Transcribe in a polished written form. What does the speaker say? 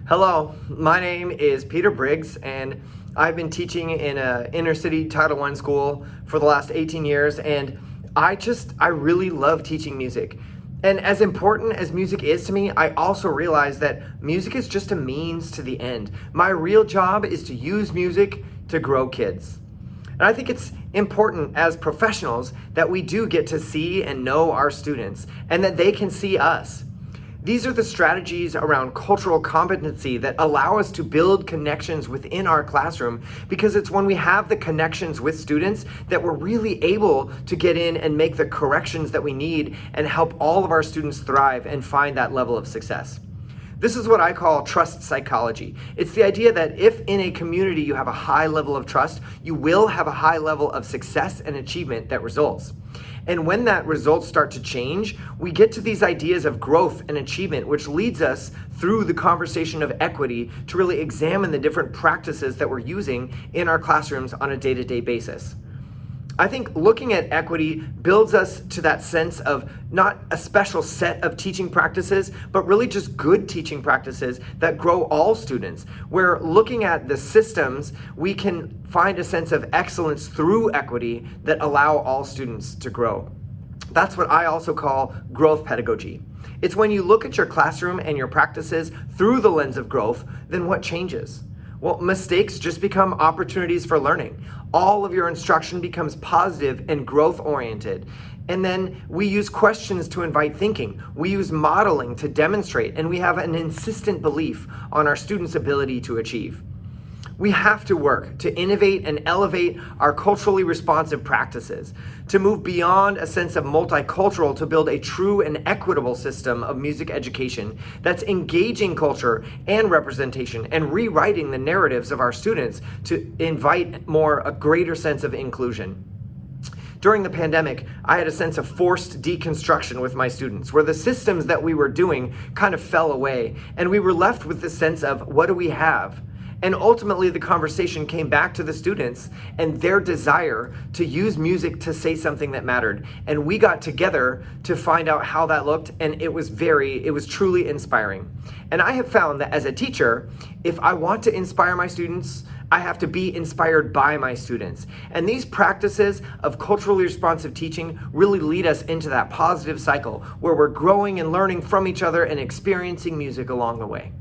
Hello, my name is Peter Briggs, and I've been teaching in an inner city Title I school for the last 18 years, and I really love teaching music. And as important as music is to me, I also realize that music is just a means to the end. My real job is to use music to grow kids. And I think it's important as professionals that we do get to see and know our students, and that they can see us. These are the strategies around cultural competency that allow us to build connections within our classroom, because it's when we have the connections with students that we're really able to get in and make the corrections that we need and help all of our students thrive and find that level of success. This is what I call trust psychology. It's the idea that if in a community you have a high level of trust, you will have a high level of success and achievement that results. And when that results start to change, we get to these ideas of growth and achievement, which leads us through the conversation of equity to really examine the different practices that we're using in our classrooms on a day-to-day basis. I think looking at equity builds us to that sense of not a special set of teaching practices, but really just good teaching practices that grow all students. Where looking at the systems, we can find a sense of excellence through equity that allow all students to grow. That's what I also call growth pedagogy. It's when you look at your classroom and your practices through the lens of growth, then what changes? Well, mistakes just become opportunities for learning. All of your instruction becomes positive and growth-oriented. And then we use questions to invite thinking. We use modeling to demonstrate, and we have an insistent belief on our students' ability to achieve. We have to work to innovate and elevate our culturally responsive practices, to move beyond a sense of multicultural to build a true and equitable system of music education that's engaging culture and representation and rewriting the narratives of our students to invite a greater sense of inclusion. During the pandemic, I had a sense of forced deconstruction with my students, where the systems that we were doing kind of fell away, and we were left with the sense of, what do we have? And ultimately, the conversation came back to the students and their desire to use music to say something that mattered. And we got together to find out how that looked, and it was truly inspiring. And I have found that as a teacher, if I want to inspire my students, I have to be inspired by my students. And these practices of culturally responsive teaching really lead us into that positive cycle where we're growing and learning from each other and experiencing music along the way.